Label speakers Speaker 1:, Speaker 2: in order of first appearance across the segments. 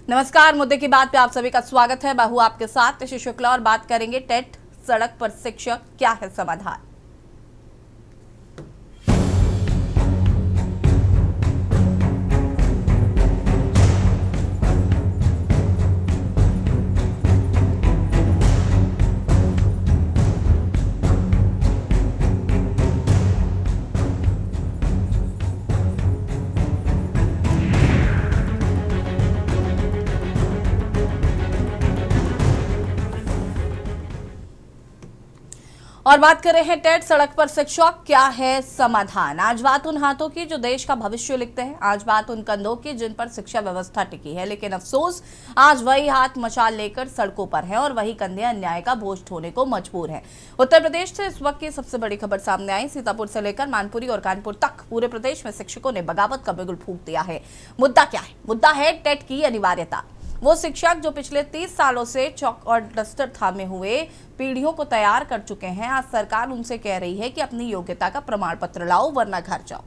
Speaker 1: नमस्कार, मुद्दे की बात पे आप सभी का स्वागत है। मैं हूं आपके साथ ऋषि शुक्ला और बात करेंगे टेट सड़क पर शिक्षक, क्या है समाधान। और बात कर रहे हैं टेट सड़क पर शिक्षक, क्या है समाधान। आज बात उन हाथों की जो देश का भविष्य लिखते हैं, आज बात उन कंधों की जिन पर शिक्षा व्यवस्था टिकी है, लेकिन अफसोस आज वही हाथ मशाल लेकर सड़कों पर हैं और वही कंधे अन्याय का बोझ ढोने को मजबूर हैं। उत्तर प्रदेश से इस वक्त की सबसे बड़ी खबर सामने आई। सीतापुर से लेकर मैनपुरी और कानपुर तक पूरे प्रदेश में शिक्षकों ने बगावत का बिगुल फूंक दिया है। मुद्दा क्या है? मुद्दा है टेट की अनिवार्यता। वो शिक्षक जो पिछले 30 सालों से चौक और डस्टर थामे हुए पीढ़ियों को तैयार कर चुके हैं, आज सरकार उनसे कह रही है कि अपनी योग्यता का प्रमाण पत्र लाओ वरना घर जाओ।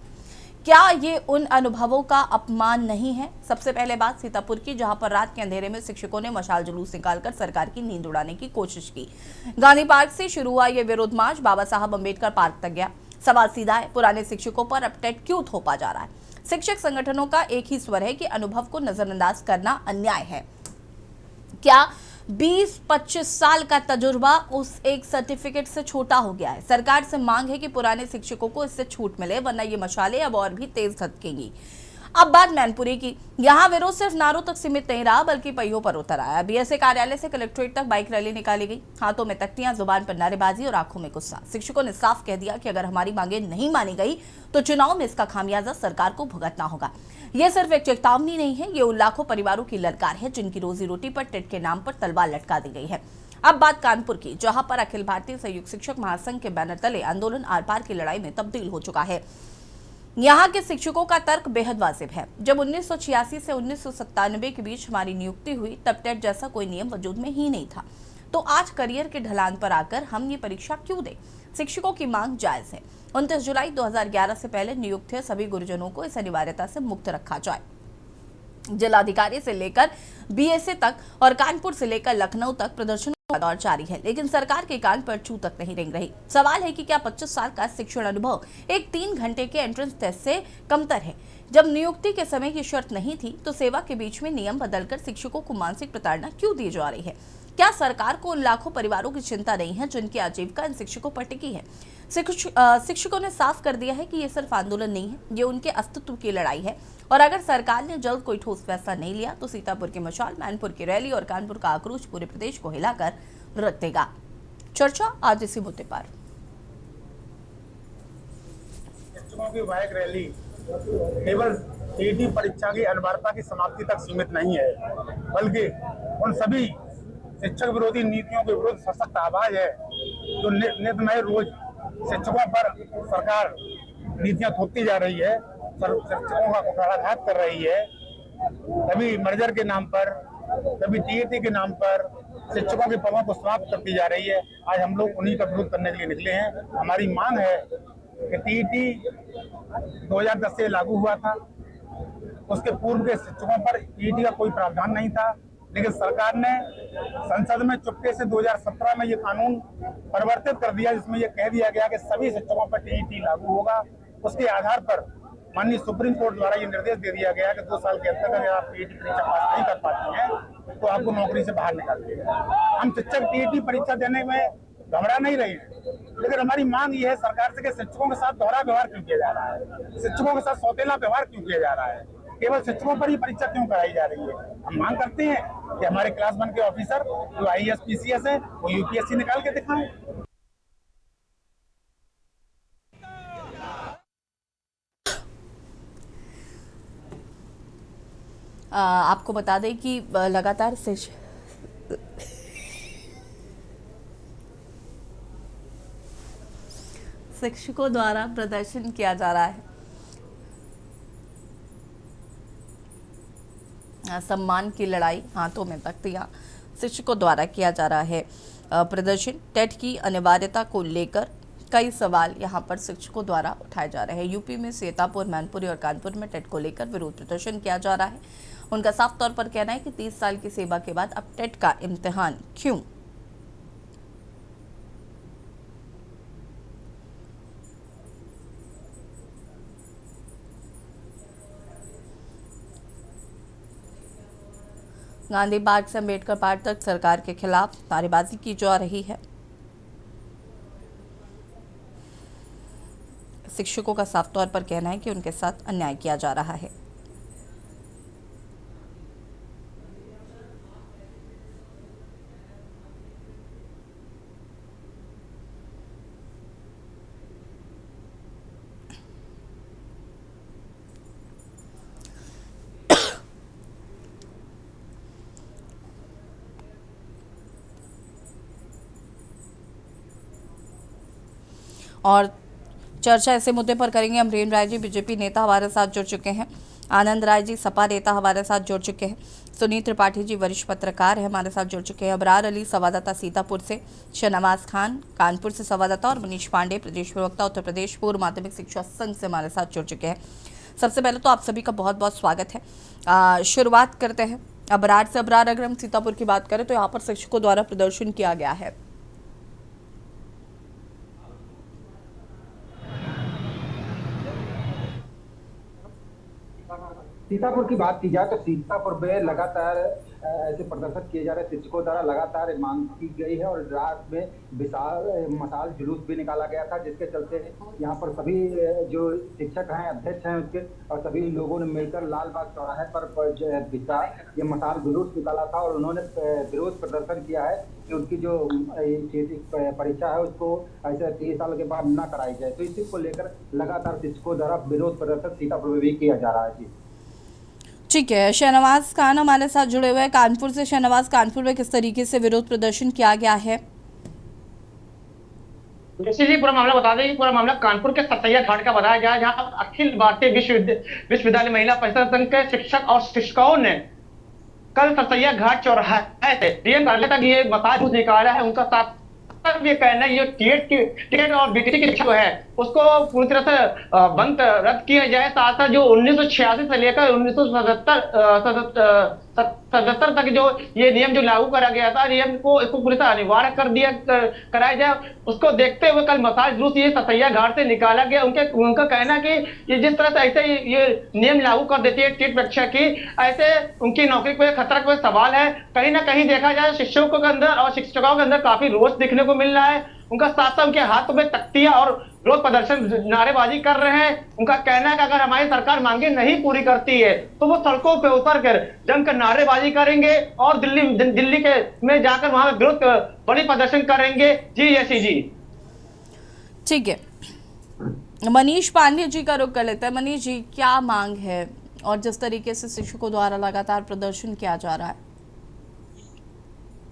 Speaker 1: क्या ये उन अनुभवों का अपमान नहीं है? सबसे पहले बात सीतापुर की, जहां पर रात के अंधेरे में शिक्षकों ने मशाल जुलूस निकालकर सरकार की नींद उड़ाने की कोशिश की। गांधी पार्क से शुरू हुआ यह विरोध मार्च बाबा साहब अम्बेडकर पार्क तक गया। सवाल सीधा है, पुराने शिक्षकों पर अब टेट क्यों थोपा जा रहा है? शिक्षक संगठनों का एक ही स्वर है कि अनुभव को नजरअंदाज करना अन्याय है। क्या 20-25 साल का तजुर्बा उस एक सर्टिफिकेट से छोटा हो गया है? सरकार से मांग है कि पुराने शिक्षकों को इससे छूट मिले, वरना ये मशालें अब और भी तेज धधकेंगी। अब बात मैनपुरी की। यहाँ विरोध सिर्फ नारों तक सीमित नहीं रहा, बल्कि पहियों पर उतर आया। बीएसए कार्यालय से कलेक्ट्रेट तक बाइक रैली निकाली गई। हाथों में तख्तियां, जुबान पर नारेबाजी और आंखों में गुस्सा। शिक्षकों ने साफ कह दिया कि अगर हमारी मांगे नहीं मानी गई तो चुनाव में इसका खामियाजा सरकार को भुगतना होगा। यह सिर्फ एक चेतावनी नहीं है, ये उन लाखों परिवारों की ललकार है जिनकी रोजी रोटी पर टेट के नाम पर तलवार लटका दी गई है। अब बात कानपुर की, जहां पर अखिल भारतीय संयुक्त शिक्षक महासंघ के बैनर तले आंदोलन आर पार की लड़ाई में तब्दील हो चुका है। यहाँ के शिक्षकों का तर्क बेहद वाजिब है। जब 1986 से 1997 के बीच हमारी नियुक्ति हुई, तब टेट जैसा कोई नियम वजूद में ही नहीं था। तो आज करियर के ढलान पर आकर हम ये परीक्षा क्यों दें? शिक्षकों की मांग जायज है। 29 जुलाई 2011 से पहले नियुक्त सभी गुरुजनों को इस अनिवार्यता से मुक्त रखा जाए। जिलाधिकारी से लेकर बीएसए तक और कानपुर से लेकर लखनऊ तक प्रदर्शनों का दौर जारी है, लेकिन सरकार के कान पर चू तक नहीं रेंग रही। सवाल है कि क्या 25 साल का शिक्षण अनुभव एक 3 घंटे के एंट्रेंस टेस्ट से कमतर है? जब नियुक्ति के समय की शर्त नहीं थी, तो सेवा के बीच में नियम बदलकर शिक्षकों को मानसिक प्रताड़ना क्यों दी जा रही है? क्या सरकार को उन लाखों परिवारों की चिंता नहीं है जिनकी आजीविका इन शिक्षकों पर टिकी है? शिक्षकों ने साफ कर दिया है कि ये सिर्फ आंदोलन नहीं है, ये उनके अस्तित्व की लड़ाई है। और अगर सरकार ने जल्द कोई ठोस फैसला नहीं लिया तो सीतापुर की मशाल, मैनपुर की रैली और कानपुर का आक्रोश पूरे प्रदेश को हिलाकर रख देगा। चर्चा आज इसी मुद्दे पर।
Speaker 2: शिक्षकों की बाइक रैली केवल टीईटी परीक्षा की अनिवार्यता की समाप्ति तक सीमित नहीं है, बल्कि उन सभी शिक्षक विरोधी नीतियों के विरुद्ध सशक्त आवाज है जो नित नए रोज शिक्षकों पर सरकार नीतियां थोपती जा रही है, शिक्षकों का कुठाराघात कर रही है। कभी मर्जर के नाम पर, कभी टीईटी के नाम पर शिक्षकों के पदों को समाप्त करती जा रही है। आज हम लोग उन्हीं का विरोध करने के लिए निकले हैं। हमारी मांग है कि टीईटी 2010 से लागू हुआ था, उसके पूर्व के शिक्षकों पर टीईटी का कोई प्रावधान नहीं था, लेकिन सरकार ने संसद में चुपके से 2017 में ये कानून परिवर्तित कर दिया, जिसमें यह कह दिया गया कि सभी शिक्षकों पर टीईटी लागू होगा। उसके आधार पर माननीय सुप्रीम कोर्ट द्वारा ये निर्देश दे दिया गया कि 2 साल के अंदर अगर आप टीईटी परीक्षा पास नहीं कर पाती हैं तो आपको नौकरी से बाहर निकाल दिया जाएगा। हम शिक्षक टीईटी परीक्षा देने में घबरा नहीं रहे हैं, लेकिन हमारी मांग ये है सरकार से कि शिक्षकों के साथ दोहरा व्यवहार क्यों किया जा रहा है, शिक्षकों के साथ सौतेला व्यवहार क्यों किया जा रहा है, केवल शिक्षकों पर ही परीक्षा क्यों कराई जा रही है। हम मांग करते हैं कि हमारे क्लास 1 के ऑफिसर जो आईएएस पीसीएस है वो यूपीएससी निकाल के दिखाएं।
Speaker 1: आपको बता दें कि लगातार शिक्षकों द्वारा प्रदर्शन किया जा रहा है। सम्मान की लड़ाई, हाथों में तख्तियां, शिक्षकों द्वारा किया जा रहा है प्रदर्शन। टेट की अनिवार्यता को लेकर कई सवाल यहां पर शिक्षकों द्वारा उठाए जा रहे हैं। यूपी में सीतापुर, मैनपुरी और कानपुर में टेट को लेकर विरोध प्रदर्शन किया जा रहा है। उनका साफ तौर पर कहना है कि 30 साल की सेवा के बाद अब टेट का इम्तिहान क्यों। गांधी पार्क से अम्बेडकर पार्क तक सरकार के खिलाफ नारेबाजी की जा रही है। शिक्षकों का साफ तौर पर कहना है कि उनके साथ अन्याय किया जा रहा है। और चर्चा ऐसे मुद्दे पर करेंगे। अमरेंद्र राय जी बीजेपी नेता हमारे साथ जुड़ चुके हैं, आनंद राय जी सपा नेता हमारे साथ जुड़ चुके हैं, सुनील त्रिपाठी जी वरिष्ठ पत्रकार है हमारे साथ जुड़ चुके हैं, अबरार अली संवाददाता सीतापुर से, शहनवाज खान कानपुर से संवाददाता और मनीष पांडे प्रदेश प्रवक्ता उत्तर प्रदेश पूर्व माध्यमिक शिक्षा संघ से हमारे साथ जुड़ चुके हैं। सबसे पहले तो आप सभी का बहुत बहुत स्वागत है। शुरुआत करते हैं अबरार से। अबरार, अगर हम सीतापुर की बात करें तो यहाँ पर शिक्षकों द्वारा प्रदर्शन किया गया है।
Speaker 3: सीतापुर की बात की जाए तो सीतापुर में लगातार ऐसे प्रदर्शन किए जा रहे शिक्षकों द्वारा लगातार मांग की गई है और रात में विशाल मशाल जुलूस भी निकाला गया था, जिसके चलते यहाँ पर सभी जो शिक्षक हैं, अध्यक्ष हैं उसके और सभी लोगों ने मिलकर लालबाग चौराहे पर ये मशाल जुलूस निकाला था और उन्होंने विरोध प्रदर्शन किया है कि उनकी जो परीक्षा है उसको ऐसे 30 साल के बाद न कराई जाए। तो इसी को लेकर लगातार शिक्षकों द्वारा विरोध प्रदर्शन सीतापुर में भी किया जा रहा है। जी
Speaker 1: ठीक है, शहनवाज खान हमारे साथ जुड़े हुए हैं कानपुर से। शहनवाज, कानपुर में किस तरीके से विरोध प्रदर्शन किया गया है?
Speaker 4: इसीलिए पूरा मामला बता दें। पूरा मामला कानपुर के सरसैया घाट का बताया गया, जहां अखिल भारतीय विश्वविद्यालय महिला परिषद संघ के शिक्षक और शिक्षिकाओं ने कल सरसैया घाट चौराहे से डीएम कार्यालय तक ये मसाल निकाला है। उनका साफ ये कहना है ये टेट और बीटीसी की जो है उसको पूरी तरह से बंद रद्द किया जाए। साथ साथ जो 1986 से लेकर 1977 तक जो ये नियम जो लागू करा गया था, नियम को इसको पूरी तरह अनिवार्य कराया जाए। उसको देखते हुए कल मसाल जुलूस ये सरसैया घाट से निकाला गया। उनका कहना कि ये जिस तरह से ऐसे ये नियम लागू कर देती है टेट परीक्षा की, ऐसे उनकी नौकरी को खतरा का सवाल है। कहीं ना कहीं देखा जाए शिक्षकों के अंदर और शिक्षकों के अंदर काफी रोष दिखने को मिल रहा है। उनका साथ साथ उनके हाथों में तख्तियां और विरोध प्रदर्शन नारेबाजी कर रहे हैं। उनका कहना है कि अगर हमारी सरकार मांगे नहीं पूरी करती है तो वो सड़कों पे उतर कर जमकर नारेबाजी करेंगे और दिल्ली के में जाकर वहां विरोध बड़ी प्रदर्शन करेंगे। जी यशी जी।
Speaker 1: ठीक है, मनीष पांडे जी का रुख कर लेते हैं। मनीष जी, क्या मांग है और जिस तरीके से शिक्षकों द्वारा लगातार प्रदर्शन किया जा रहा है?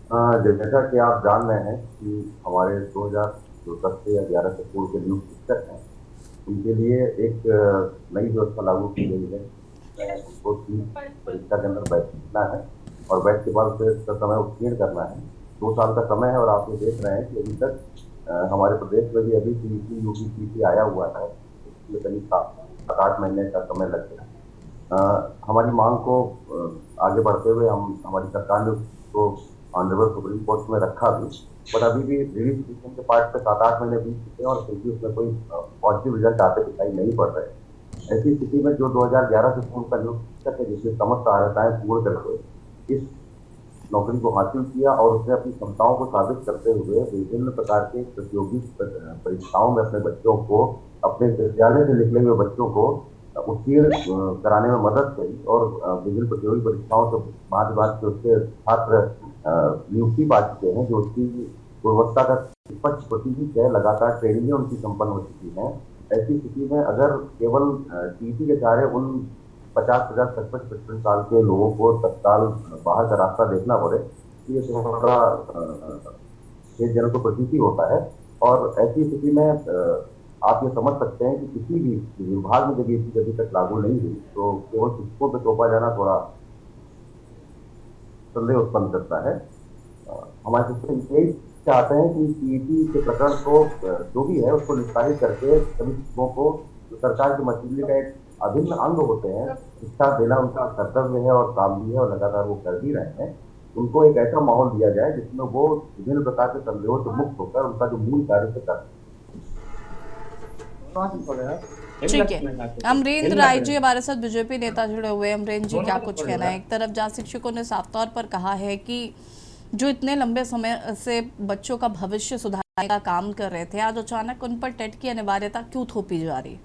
Speaker 5: जैसा कि आप जान रहे हैं कि हमारे 2010 से या 11 से पूर्व के नियुक्त शिक्षक हैं, उनके लिए एक नई व्यवस्था लागू की गई है। उनको परीक्षा के अंदर बैठना है और बैठ के बाद उसे समय उत्तीर्ण करना है। 2 साल का समय है और आप ये देख रहे हैं कि अभी तक हमारे प्रदेश में भी अभी सीईटी यूपीसीसी आया हुआ है, इसलिए करीब 7-8 महीने का समय लग गया। हमारी मांग को आगे बढ़ते हुए हमारी सरकार ने उसको ऑनरेबल सुप्रीम कोर्ट में रखा भी, पर अभी भी रिलीज के पार्ट पे 7-8 महीने बीत चुके हैं और फिर भी उसमें कोई पॉजिटिव रिजल्ट आते दिखाई नहीं पड़ रहे। ऐसी स्थिति में जो 2011 से पूर्व का नियुक्त शिक्षक है, जिसने समस्त अर्हताएं पूर्ण करके इस नौकरी को हासिल किया और उसने अपनी क्षमताओं को साबित करते हुए विभिन्न प्रकार के प्रतियोगी परीक्षाओं में अपने बच्चों को, अपने विद्यालय से निकले हुए बच्चों को उत्तीर्ण कराने में मदद करी और विभिन्न प्रतियोगी परीक्षाओं से बात के उसके छात्र नियुक्ति पा चुके हैं, जो उसकी गुणवत्ता का स्पष्ट प्रतीक है। लगातार ट्रेनिंगें उनकी संपन्न हो चुकी हैं। ऐसी स्थिति में अगर केवल टीटी के सहारे उन 50-50, 55-55 साल के लोगों को तत्काल बाहर का रास्ता देखना पड़े, ये थोड़ा खेदजनक तो प्रतीति होता है। और ऐसी स्थिति में आप ये समझ सकते हैं कि किसी भी विभाग में जब ये चीज अभी तक लागू नहीं हुई तो केवल शिक्षकों पर थोपा जाना थोड़ा संदेह उत्पन्न करता है। हमारे शिक्षक यही चाहते हैं कि सीईटी के प्रकरण को जो भी है उसको निस्तारित करके सभी शिक्षकों को जो सरकार की मशीनरी का एक अभिन्न अंग होते हैं। शिक्षा देना उनका कर्तव्य है और काम भी है और लगातार वो कर भी रहे हैं। उनको एक ऐसा माहौल दिया जाए जिसमें वो विभिन्न प्रकार के संदेहों से मुक्त होकर उनका जो मूल कार्य से कर।
Speaker 1: ठीक है, अमरेंद्र राय जी हमारे साथ बीजेपी नेता जुड़े हुए हैं। अमरेंद्र जी, क्या कुछ कहना है? एक तरफ जहाँ शिक्षकों ने साफ तौर पर कहा है कि जो इतने लंबे समय से बच्चों का भविष्य सुधारने का काम कर रहे थे, आज अचानक उन पर टेट की अनिवार्यता क्यों थोपी जा रही है?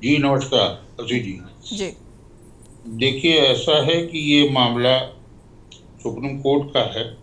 Speaker 6: जी नमस्कार अजी जी।
Speaker 1: जी
Speaker 6: देखिए, ऐसा है कि ये मामला सुप्रीम कोर्ट का है।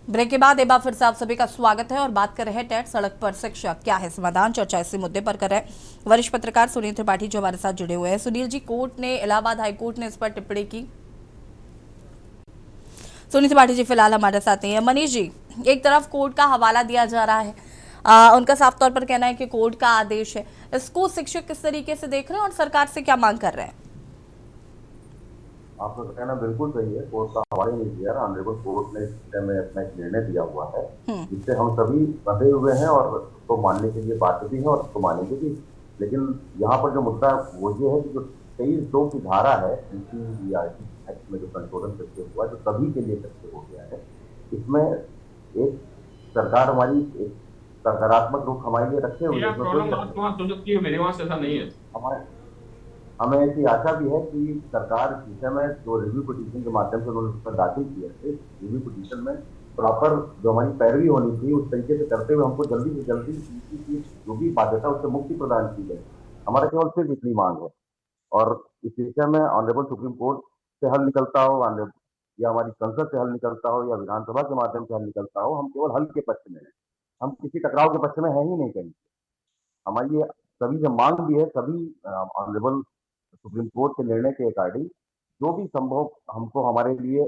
Speaker 1: ब्रेक के बाद एक बार फिर से आप सभी का स्वागत है और बात कर रहे हैं टेट सड़क पर शिक्षा क्या है समाधान। चर्चा इसी मुद्दे पर कर रहे हैं वरिष्ठ पत्रकार सुनील त्रिपाठी जो हमारे साथ जुड़े हुए हैं। सुनील जी, कोर्ट ने, इलाहाबाद हाई कोर्ट ने इस पर टिप्पणी की। सुनील त्रिपाठी जी फिलहाल हमारे साथ नहीं है। मनीष जी, एक तरफ कोर्ट का हवाला दिया जा रहा है, उनका साफ तौर पर कहना है कि कोर्ट का आदेश है, इसको शिक्षक किस तरीके से देख रहे हैं और सरकार से क्या मांग कर रहे हैं?
Speaker 5: आपका कहना बिल्कुल सही है। कोर्ट का हवाला नहीं दिया, ऑनरेबल कोर्ट ने इस विषय में अपना एक निर्णय दिया हुआ है जिससे हम सभी बंधे हुए हैं और उसको मानने के लिए बाध्य भी है और उसको मानेंगे भी। लेकिन यहाँ पर जो मुद्दा वो ये है कि जो 23(2) की धारा है एक्ट में जो संशोधन करके हुआ, जो सभी के लिए सत्य हो गया है, इसमें एक सरकार हमारी एक सकारात्मक रुख हमारे लिए रखे हुए हमारे हमें ऐसी आशा भी है कि सरकार इस विषय में जो रिव्यू पिटीशन के माध्यम से उन्होंने उस पर दाखिल किया है, रिव्यू पिटीशन में प्रॉपर जो हमारी पैरवी होनी थी उस तरीके से करते हुए हमको जल्दी से जल्दी की जो भी बाध्यता उससे मुक्ति प्रदान की जाए। हमारा केवल सिर्फ इतनी मांग है और इस विषय में ऑनरेबल सुप्रीम कोर्ट से हल निकलता हो या हमारी संसद से हल निकलता हो या विधानसभा के माध्यम से हल निकलता हो, हम केवल हल के पक्ष में हैं। हम किसी टकराव के पक्ष में है ही नहीं कहीं। हमारी ये सभी जो मांग भी है, सभी ऑनरेबल सुप्रीम कोर्ट के निर्णय के अकॉर्डिंग जो भी संभव हमको हमारे लिए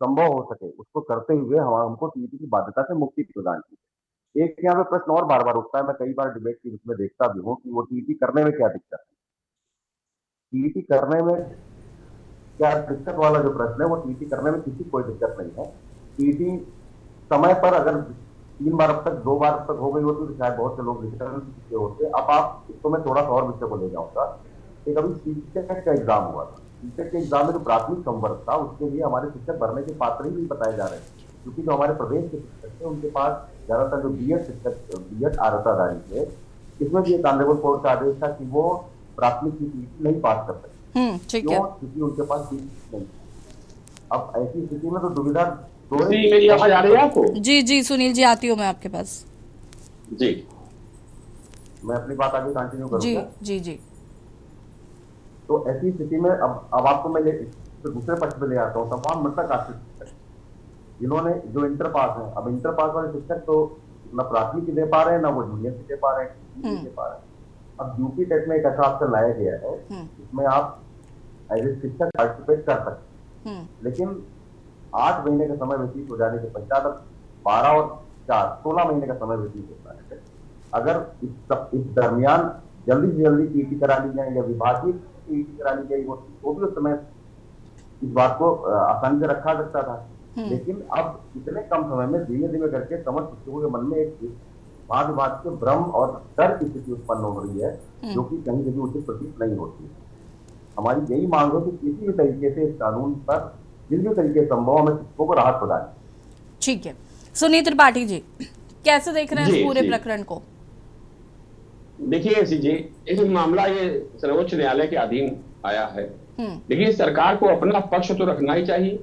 Speaker 5: संभव हो सके उसको करते हुए हमको टीईटी की बाध्यता से मुक्ति प्रदान की। एक यहाँ पे प्रश्न और बार बार उठता है, मैं कई बार डिबेट के बीच में देखता भी हूँ कि वो टीईटी करने में क्या दिक्कत है। टीईटी करने में क्या दिक्कत वाला जो प्रश्न है, वो टीईटी करने में किसी कोई दिक्कत नहीं है। टीईटी समय पर अगर 3 बार अब तक 2 बार अब तक हो गई होती तो शायद बहुत से लोग रिटर्न चुके होते। अब आप इसको मैं थोड़ा सा और विषय को ले जाऊंगा। एक अभी सीटेट का एग्जाम हुआ था। सीटेट के एग्जाम में जो प्राथमिक संवर्ग था उसके लिए हमारे शिक्षक भरने के पात्र ही नहीं बताए जा रहे हैं, क्योंकि जो हमारे प्रदेश के शिक्षक थे उनके पास ज्यादातर जो बीएड अर्हताधारी थे, इसमें भी एक ऑनरेबल कोर्ट का आदेश था कि वो प्राथमिक की सीट नहीं पास कर सकते, क्योंकि उनके पास सीट नहीं। अब ऐसी स्थिति में तो दुविधा
Speaker 7: मेरी आवाज आ रही है आपको?
Speaker 1: जी सुनील जी, आती हूँ मैं आपके पास।
Speaker 7: जी,
Speaker 5: मैं अपनी बात आगे कंटिन्यू करूंगा।
Speaker 1: जी।
Speaker 5: तो ऐसी स्थिति में अब आपको मैं दूसरे पक्ष पे ले आता हूँ। तमाम मृतक आश्रित जिन्होंने जो इंटर पास है, अब इंटर पास वाले शिक्षक तो न प्राथमिक दे पा रहे हैं, ना वो जूनियर दे पा रहे हैं, दे पा रहे हैं। अब यूपी टेट में एक ऐसा ऑप्शन लाया गया है जिसमें आप एज ए शिक्षक पार्टिसिपेट कर सकते हैं, लेकिन 8 महीने का समय व्यतीत हो जाने के पश्चात अब 12 और 4 16 महीने का समय व्यतीत होता है। अगर इस दरमियान जल्दी से जल्दी टीटी करा ली जाए या विभागीय टीटी करा ली जाए, वो भी उस समय इस बात को आसानी से रखा सकता था। लेकिन अब इतने कम समय में धीरे धीरे करके समस्त शिक्षकों के मन में एक भाग के भ्रम और डर की स्थिति उत्पन्न हो रही है, जो कि कहीं कहीं उचित प्रतीत नहीं होती है। हमारी यही मांग है कि किसी भी तरीके से इस कानून पर जिस भी तरीके संभव हमें शिक्षकों को राहत प्रदान।
Speaker 1: ठीक है, सुनील त्रिपाठी जी कैसे देख रहे हैं इस पूरे प्रकरण को?
Speaker 7: देखिए जी, एक मामला ये सर्वोच्च न्यायालय के अधीन आया है, लेकिन सरकार को अपना पक्ष तो रखना ही चाहिए।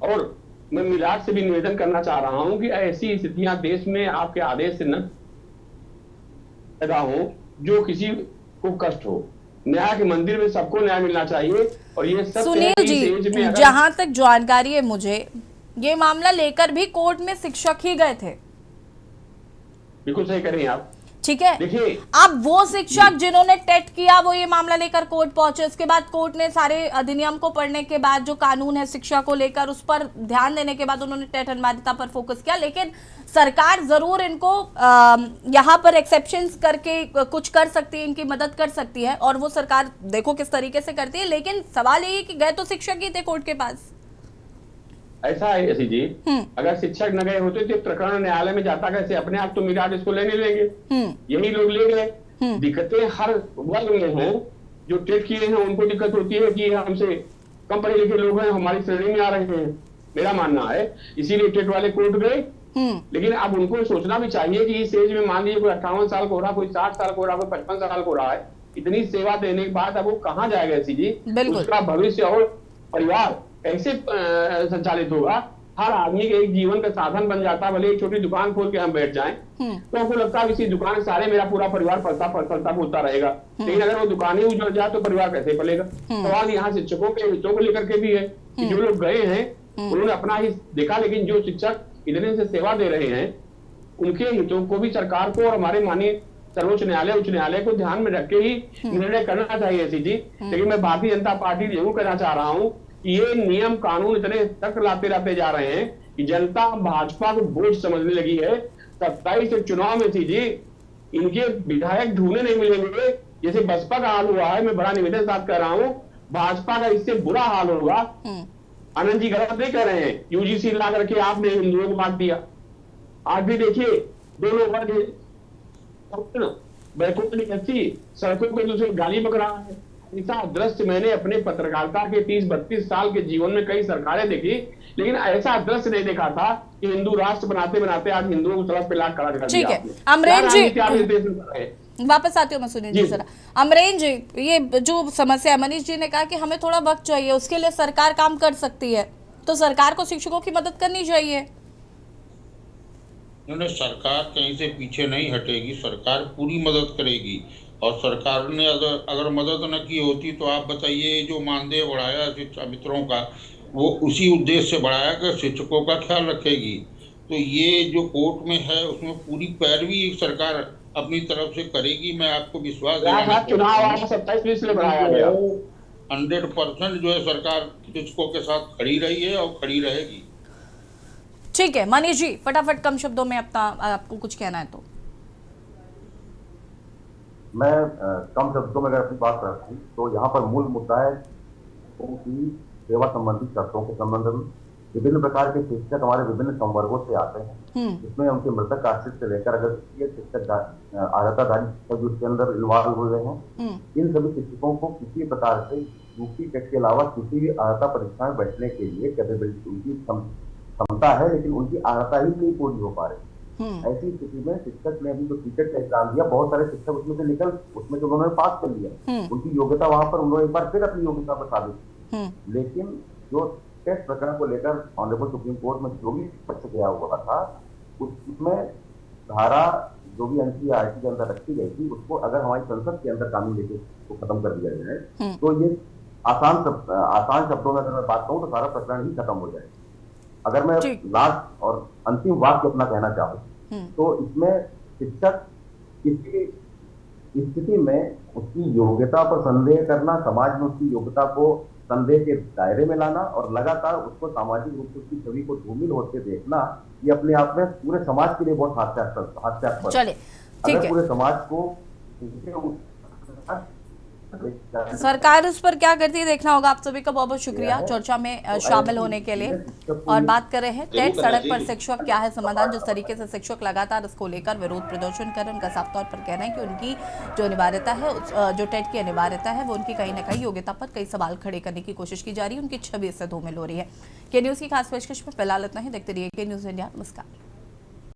Speaker 7: और मैं मिलाद से भी निवेदन करना चाह रहा हूं कि ऐसी स्थितियां देश में आपके आदेश से न पैदा हो जो किसी को कष्ट हो। न्याय के मंदिर में सबको न्याय मिलना चाहिए। और ये सब
Speaker 1: सुनील जी, जहां तक जानकारी है मुझे, ये मामला लेकर भी कोर्ट में शिक्षक ही गए थे।
Speaker 7: बिल्कुल सही कह रही हैं आप।
Speaker 1: ठीक है।
Speaker 7: देखिए,
Speaker 1: अब वो शिक्षक जिन्होंने टेट किया वो ये मामला लेकर कोर्ट पहुंचे, उसके बाद कोर्ट ने सारे अधिनियम को पढ़ने के बाद जो कानून है शिक्षा को लेकर उस पर ध्यान देने के बाद उन्होंने टेट अनिवार्यता पर फोकस किया। लेकिन सरकार जरूर इनको यहाँ पर एक्सेप्शंस करके कुछ कर सकती है, इनकी मदद कर सकती है, और वो सरकार देखो किस तरीके से करती है। लेकिन सवाल यही कि गए तो शिक्षक ही थे कोर्ट के पास।
Speaker 7: ऐसा है ऐसी जी, अगर शिक्षक न गए होते तो प्रकरण न्यायालय में जाता कैसे? अपने आप तो मिराज इसको लेने लेंगे, यही लोग ले गए। दिक्कतें हर वर्ग में हैं। जो टेट किए हैं उनको दिक्कत होती है कि हमसे कम पढ़े लिखे लोग हैं, हमारी श्रेणी में आ रहे हैं, मेरा मानना है। इसीलिए टेट वाले कोर्ट गए। लेकिन अब उनको सोचना भी चाहिए कि इस एज में मान लीजिए कोई 58 साल को हो रहा, कोई 60 साल को हो रहा, कोई 55 साल को हो रहा है, इतनी सेवा देने के बाद अब वो कहाँ जाएगा ऐसी जी? उसका भविष्य और परिवार कैसे संचालित होगा? हर आदमी के एक जीवन का साधन बन जाता है। भले एक छोटी दुकान खोल के हम बैठ जाएं तो हमको लगता है इसी दुकान सारे मेरा पूरा परिवार पलता फूलता रहेगा। लेकिन अगर वो दुकान ही उजड़ जाए तो परिवार कैसे पलेगा? सवाल यहाँ शिक्षकों के हितों को लेकर के भी है कि जो लोग गए हैं उन्होंने अपना ही देखा, लेकिन जो शिक्षक इतने से सेवा दे रहे हैं उनके हितों को भी सरकार को और हमारे माननीय सर्वोच्च न्यायालय उच्च न्यायालय को ध्यान में रख के ही निर्णय करना चाहिए ऐसी जी। लेकिन मैं भारतीय जनता पार्टी जरूर कहना चाह रहा हूँ कि ये नियम कानून इतने तक लाते जा रहे हैं कि जनता भाजपा को बोझ समझने लगी है। 27 चुनाव में थी जी, इनके विधायक ढूंढने नहीं मिलेंगे जैसे बसपा का हाल हुआ है। मैं बड़ा निवेदन साथ कर रहा हूँ, भाजपा का इससे बुरा हाल होगा। आनंद जी गलत नहीं कह रहे हैं, यूजीसी ला करके आपने हिंदुओं को बांट दिया। आज भी देखिए दोनों वर्ग बैकुंठ निकलती सड़कों पे दूसरे गाली बक रहा है। ऐसा दृश्य मैंने अपने पत्रकारिता के 30-32 साल के जीवन में कई सरकारें देखी, लेकिन ऐसा दृश्य नहीं देखा था कि हिंदू राष्ट्र बनाते बनाते आज हिंदुओं को सड़क पे लाट खड़ा कर दिया।
Speaker 1: ठीक है अमरेश जी, वापस आती हूँ मैं सुनील जी जरा। अमरेश जी, ये जो समस्या मनीष जी ने कहा कि हमें थोड़ा वक्त चाहिए, उसके लिए सरकार काम कर सकती है, तो सरकार को शिक्षकों की मदद करनी चाहिए।
Speaker 6: सरकार कहीं से पीछे नहीं हटेगी, सरकार पूरी मदद करेगी। और सरकार ने अगर मदद न की होती तो आप बताइए, जो मानदेय बढ़ाया शिक्षा मित्रों का वो उसी उद्देश्य से बढ़ाया कि शिक्षकों का ख्याल रखेगी। तो ये जो कोर्ट में है उसमें पूरी पैरवी सरकार अपनी तरफ से करेगी। मैं आपको विश्वास दिलाना 100% जो है सरकार शिक्षकों के साथ खड़ी रही है और खड़ी रहेगी।
Speaker 1: ठीक है मनीष जी, फटाफट कम शब्दों में अपना आपको कुछ कहना है तो।
Speaker 5: मैं कम शब्दों में अगर अपनी बात रखूं तो यहाँ पर मूल मुद्दा है कि सेवा संबंधी शर्तों के संबंध में विभिन्न प्रकार के शिक्षक हमारे विभिन्न संवर्गों से आते हैं, जिसमें उनके मृतक आश्रित से लेकर अगर ये शिक्षक अर्हताधारी शिक्षक जो उसके अंदर इन्वॉल्व हुए हैं, इन सभी शिक्षकों को किसी प्रकार से यूपी टेट के अलावा किसी भी अर्हता परीक्षा में बैठने के लिए कैपेबिलिटी उनकी क्षमता है, लेकिन उनकी अर्हता ही नहीं पूरी हो पा रही। ऐसी स्थिति में शिक्षक ने अभी जो टीचर का एग्जाम दिया, बहुत सारे शिक्षक उसमें से उसमें जो उन्होंने पास कर लिया, उनकी योग्यता वहां पर उन्होंने एक बार फिर अपनी योग्यता पर साबित की। लेकिन जो टेस्ट प्रकरण को लेकर ऑनरेबल सुप्रीम कोर्ट में जो भी पक्ष गया हुआ था, उसमें धारा जो भी एनसीईआरटी के अंदर रखी गई थी उसको अगर हमारी संसद के अंदर कानून लेके उसको खत्म कर दिया जाए तो ये आसान शब्दों में अगर मैं बात कहूँ तो सारा प्रकरण ही खत्म हो जाए। अगर मैं लास्ट और अंतिम वाक्य अपना कहना चाहूँ तो इसमें शिक्षक किसी स्थिति में उसकी योग्यता पर संदेह करना, समाज में उसकी योग्यता को संदेह के दायरे में लाना और लगातार उसको सामाजिक रूप से उसकी छवि को धूमिल होते देखना, ये अपने आप में पूरे समाज के लिए बहुत हास्यास्पद।
Speaker 1: चलिए ठीक है,
Speaker 5: पूरे समाज को
Speaker 1: सरकार उस पर क्या करती है देखना होगा। आप सभी का बहुत बहुत शुक्रिया चर्चा में शामिल होने के लिए। और बात कर रहे हैं टेट सड़क पर शिक्षक क्या है समाधान। जिस तरीके से शिक्षक लगातार इसको लेकर विरोध प्रदर्शन कर रहे हैं, उनका साफ तौर पर कहना है कि उनकी जो अनिवार्यता है, जो टेट की अनिवार्यता है, वो उनकी कहीं ना कहीं योग्यता पर कई सवाल खड़े करने की कोशिश की जा रही है, उनकी छवि इससे धूमिल हो रही है। के न्यूज़ की खास पेशकश में फिलहाल इतना ही। देखते रहिए के न्यूज़ इंडिया। नमस्कार।